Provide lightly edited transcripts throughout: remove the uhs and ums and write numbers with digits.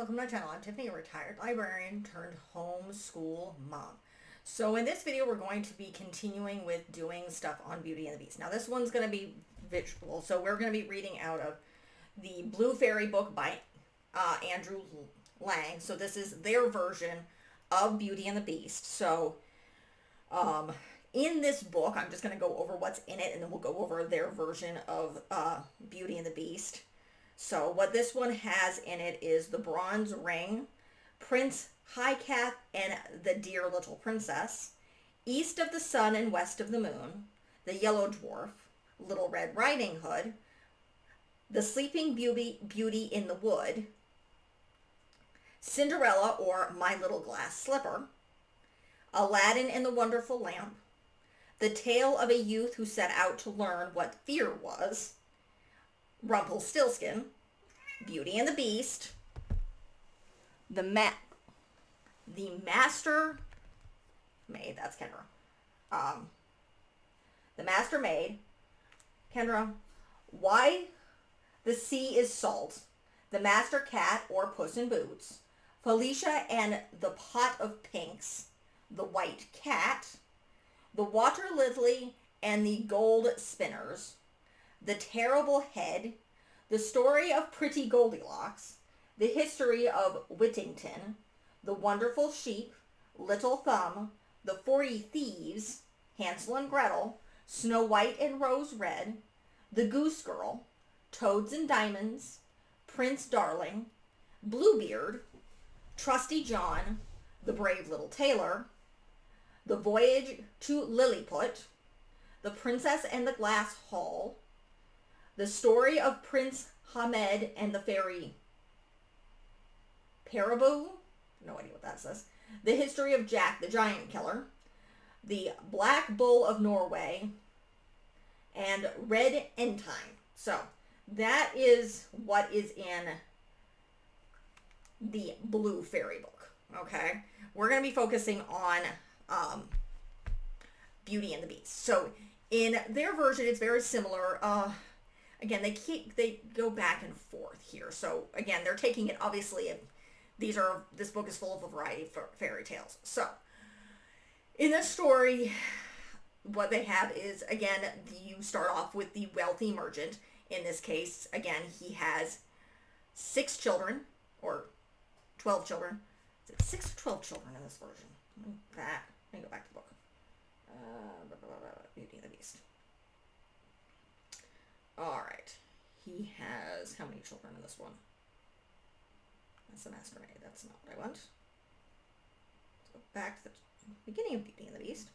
welcome to my channel. I'm Tiffany, a retired librarian turned homeschool mom. So in this video, we're going to be continuing with doing stuff on Beauty and the Beast. Now this one's going to be visual, so we're going to be reading out of the Blue Fairy book by Andrew Lang. So this is their version of Beauty and the Beast. So in this book, I'm just going to go over what's in it, and then we'll go over their version of Beauty and the Beast. So what this one has in it is the Bronze Ring, Prince Highcap and the Dear Little Princess, East of the Sun and West of the Moon, the Yellow Dwarf, Little Red Riding Hood, the Sleeping Beauty in the Wood, Cinderella or My Little Glass Slipper, Aladdin and the Wonderful Lamp, the Tale of a Youth Who Set Out to Learn What Fear Was, Rumpelstiltskin, Beauty and the Beast, the Master Maid, that's Kendra. The Master Maid, Kendra, Why the Sea is Salt, the Master Cat or Puss in Boots, Felicia and the Pot of Pinks, the White Cat, the Water Lily and the Gold Spinners, the Terrible Head, the Story of Pretty Goldilocks, the History of Whittington, the Wonderful Sheep, Little Thumb, the 40 Thieves, Hansel and Gretel, Snow White and Rose Red, the Goose Girl, Toads and Diamonds, Prince Darling, Bluebeard, Trusty John, the Brave Little Tailor, the Voyage to Lilliput, the Princess and the Glass Hall, the Story of Prince Hamed and the Fairy Paraboo, no idea what that says, the History of Jack the Giant Killer, the Black Bull of Norway, and Red Entine. So that is what is in the Blue Fairy book, okay? We're going to be focusing on Beauty and the Beast. So in their version, it's very similar. Again, they go back and forth here. So again, they're taking it, obviously, this book is full of a variety of fairy tales. So in this story, what they have is, again, you start off with the wealthy merchant. In this case, again, he has 6 children, or 12 children. Is it 6 or 12 children in this version? Let me go back to the book. Beauty and the Beast. All right. He has how many children in this one? That's the Master Maid. That's not what I want. Let's go back to the beginning of Beauty and the Beast.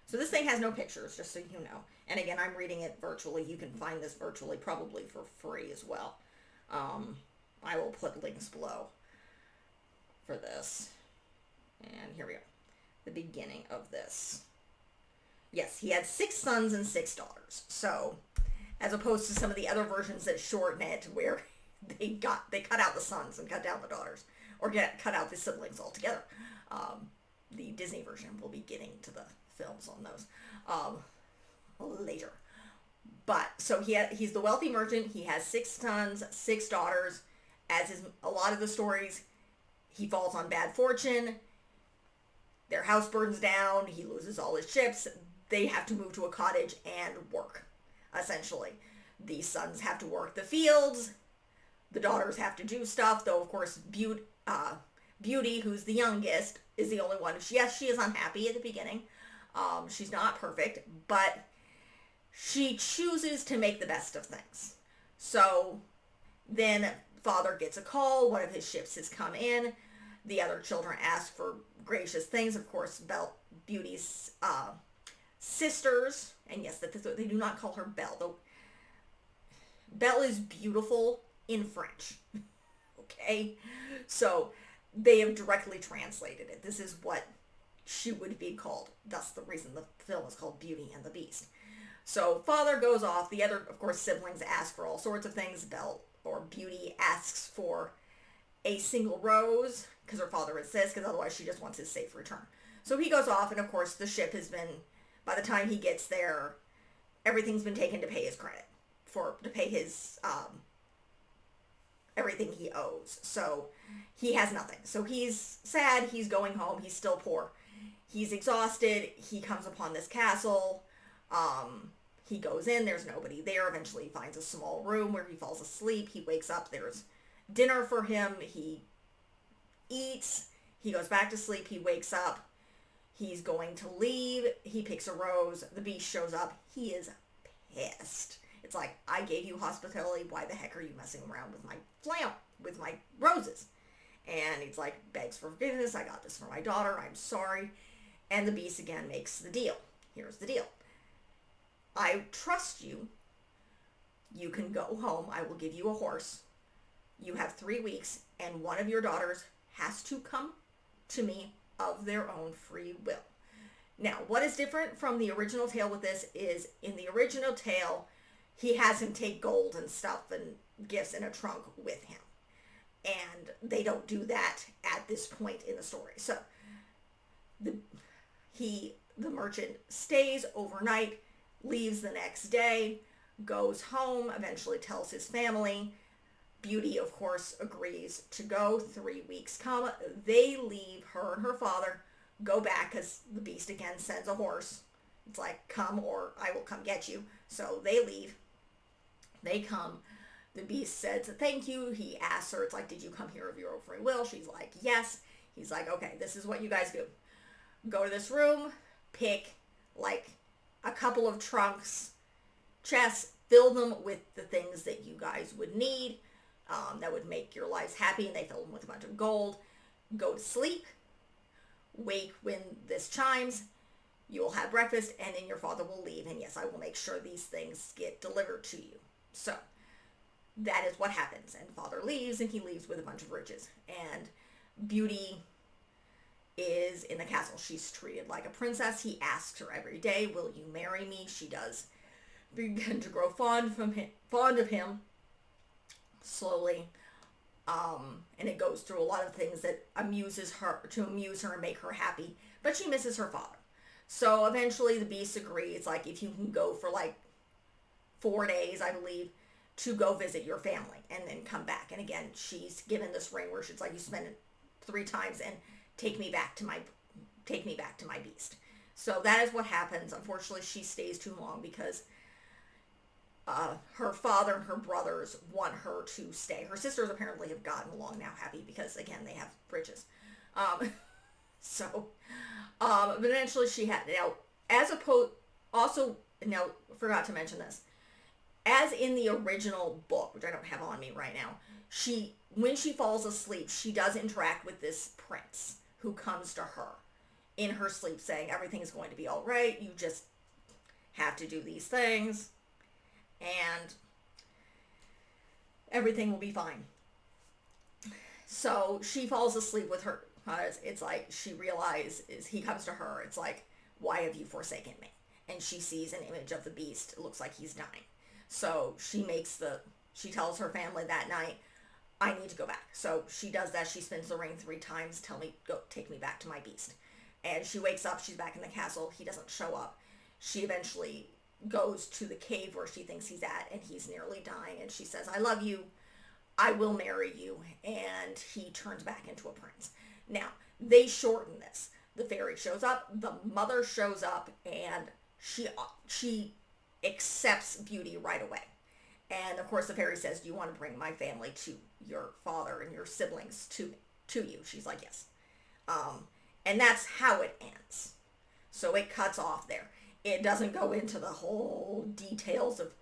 So this thing has no pictures, just so you know. And again, I'm reading it virtually. You can find this virtually, probably for free as well. I will put links below for this. And here we go. The beginning of this. Yes, he had 6 sons and 6 daughters. So, as opposed to some of the other versions that shorten it, where they cut out the sons and cut down the daughters, or cut out the siblings altogether. The Disney version will be getting to the films on those later. But so he's the wealthy merchant. He has 6 sons, 6 daughters. As is a lot of the stories, he falls on bad fortune. Their house burns down. He loses all his ships. They have to move to a cottage and work, essentially. The sons have to work the fields. The daughters have to do stuff, though, of course, Beauty, who's the youngest, is the only one. Yes, she is unhappy at the beginning. She's not perfect, but she chooses to make the best of things. So then Father gets a call. One of his ships has come in. The other children ask for gracious things. Of course, Beauty's sisters, and yes, they do not call her Belle, though Belle is beautiful in French. Okay? So they have directly translated it. This is what she would be called. That's the reason the film is called Beauty and the Beast. So Father goes off. The other, of course, siblings ask for all sorts of things. Belle, or Beauty, asks for a single rose, because her father insists, because otherwise she just wants his safe return. So he goes off, and of course the ship has been, by the time he gets there, everything's been taken to pay his credit, to pay his everything he owes. So he has nothing. So he's sad. He's going home. He's still poor. He's exhausted. He comes upon this castle. He goes in. There's nobody there. Eventually he finds a small room where he falls asleep. He wakes up. There's dinner for him. He eats. He goes back to sleep. He wakes up. He's going to leave. He picks a rose. The beast shows up. He is pissed. It's like, I gave you hospitality. Why the heck are you messing around with with my roses? And he's like, begs for forgiveness. I got this for my daughter. I'm sorry. And the beast again makes the deal. Here's the deal. I trust you. You can go home. I will give you a horse. You have 3 weeks, and one of your daughters has to come to me of their own free will. Now, what is different from the original tale with this is, in the original tale, he has him take gold and stuff and gifts in a trunk with him. And they don't do that at this point in the story. So the merchant stays overnight, leaves the next day, goes home, eventually tells his family. Beauty, of course, agrees to go. 3 weeks come. They leave, her and her father, go back because the beast again sends a horse. It's like, come or I will come get you. So they leave. They come. The beast says thank you. He asks her, it's like, did you come here of your own free will? She's like, yes. He's like, okay, this is what you guys do. Go to this room, pick like a couple of trunks, chests, fill them with the things that you guys would need, that would make your lives happy, and they fill them with a bunch of gold. Go to sleep. Wake when this chimes. You will have breakfast, and then your father will leave, and yes, I will make sure these things get delivered to you. So that is what happens, and father leaves, and he leaves with a bunch of riches. And Beauty is in the castle. She's treated like a princess. He asks her every day, will you marry me? She does begin to grow fond of him slowly. And it goes through a lot of things that amuse her and make her happy, but she misses her father. So eventually the beast agrees, like, if you can go for like 4 days, I believe, to go visit your family and then come back. And again, she's given this ring where she's like, you spend it 3 times and take me back to my beast. So that is what happens. Unfortunately, she stays too long because her father and her brothers want her to stay. Her sisters apparently have gotten along now happy because, again, they have riches. But eventually she had, forgot to mention this, as in the original book, which I don't have on me right now, when she falls asleep, she does interact with this prince who comes to her in her sleep saying, everything is going to be all right. You just have to do these things and everything will be fine. So she falls asleep with her. It's like she realizes, he comes to her. It's like, why have you forsaken me? And she sees an image of the beast. It looks like he's dying. So she tells her family that night, I need to go back. So she does that. She spins the ring 3 times. Take me back to my beast. And she wakes up. She's back in the castle. He doesn't show up. She eventually goes to the cave where she thinks he's at, and he's nearly dying. And she says, I love you. I will marry you. And he turns back into a prince. Now, they shorten this. The fairy shows up. The mother shows up. And she accepts Beauty right away. And of course the fairy says, do you want to bring my family to your father and your siblings to you? She's like, yes. And that's how it ends. So it cuts off there. It doesn't go into the whole details of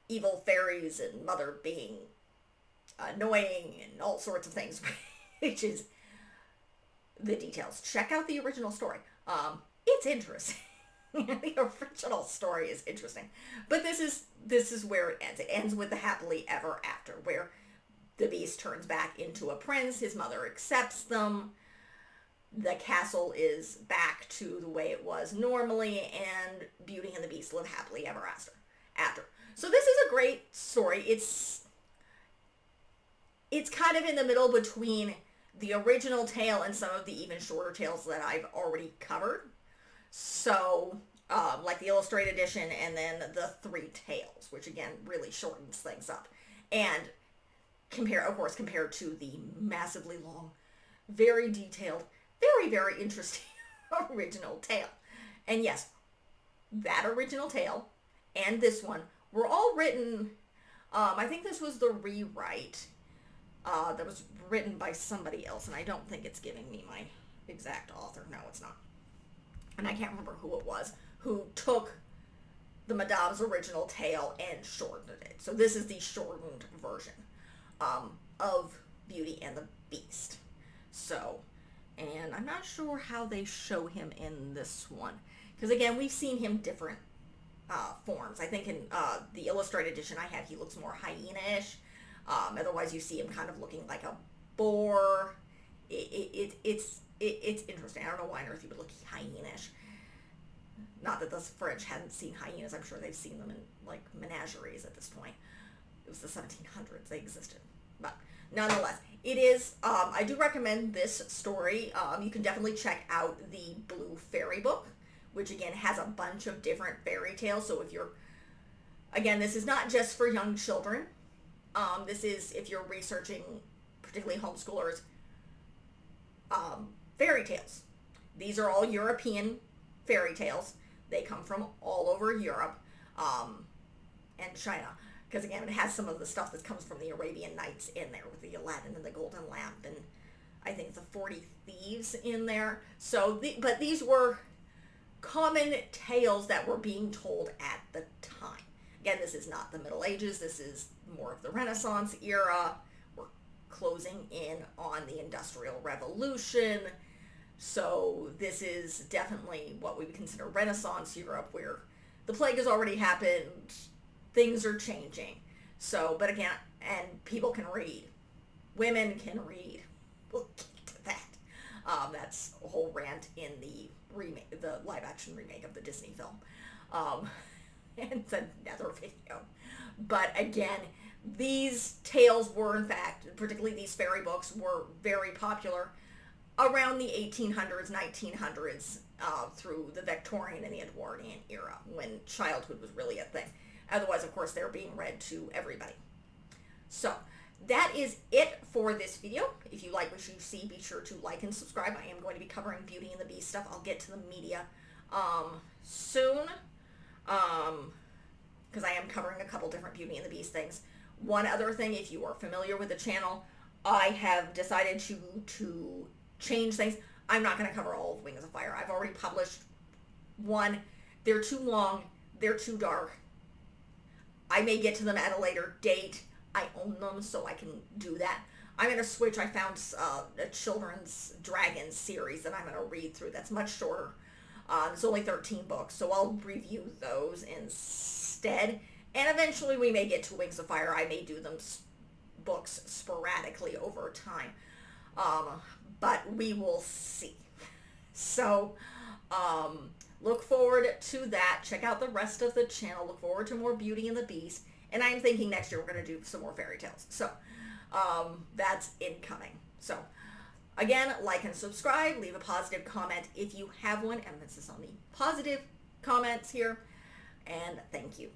evil fairies and mother being annoying and all sorts of things, which is the details. Check out the original story. It's interesting. The original story is interesting, but this is where it ends. It ends with the happily ever after, where the beast turns back into a prince. His mother accepts them. The castle is back to the way it was normally, and Beauty and the Beast live happily ever after. So this is a great story. It's kind of in the middle between the original tale and some of the even shorter tales that I've already covered. So, like the illustrated edition and then the 3 tales, which again really shortens things up. And compared to the massively long, very detailed, very, very interesting original tale. And yes, that original tale and this one were all written, I think this was the rewrite that was written by somebody else, and I don't think it's giving me my exact author. No, it's not. And I can't remember who it was who took the Madam's original tale and shortened it. So this is the shortened version of Beauty and the Beast. So, and I'm not sure how they show him in this one. Because again, we've seen him different forms. I think in the illustrated edition I have, he looks more hyena-ish. Otherwise, you see him kind of looking like a boar. It's interesting. I don't know why on earth he would look hyena-ish. Not that the French hadn't seen hyenas. I'm sure they've seen them in like menageries at this point. It was the 1700s. They existed. But nonetheless, it is, I do recommend this story. You can definitely check out the Blue Fairy book, which again has a bunch of different fairy tales. So if you're, again, this is not just for young children. This is if you're researching, particularly homeschoolers, fairy tales. These are all European fairy tales. They come from all over Europe and China. Because again, it has some of the stuff that comes from the Arabian Nights in there with the Aladdin and the Golden Lamp and I think the 40 Thieves in there. So, but these were common tales that were being told at the time. Again, this is not the Middle Ages. This is more of the Renaissance era. We're closing in on the Industrial Revolution. So this is definitely what we would consider Renaissance Europe, where the plague has already happened. Things are changing. So, but again, and people can read. Women can read. We'll get to that. That's a whole rant in the live-action remake of the Disney film. And it's another video. But again, these tales were, in fact, particularly these fairy books, were very popular around the 1800s, 1900s, through the Victorian and the Edwardian era, when childhood was really a thing. Otherwise, of course, they're being read to everybody. So, that is it for this video. If you like what you see, be sure to like and subscribe. I am going to be covering Beauty and the Beast stuff. I'll get to the media soon, because I am covering a couple different Beauty and the Beast things. One other thing, if you are familiar with the channel, I have decided to change things. I'm not going to cover all of Wings of Fire. I've already published one. They're too long. They're too dark. I may get to them at a later date. I own them, so I can do that. I'm going to switch. I found a children's dragon series that I'm going to read through that's much shorter. It's only 13 books, so I'll review those instead. And eventually we may get to Wings of Fire. I may do them books sporadically over time. But we will see. So, look forward to that. Check out the rest of the channel. Look forward to more Beauty and the Beast. And I'm thinking next year we're going to do some more fairy tales. So, that's incoming. So, again, like and subscribe. Leave a positive comment if you have one. Emphasis on the positive comments here. And thank you.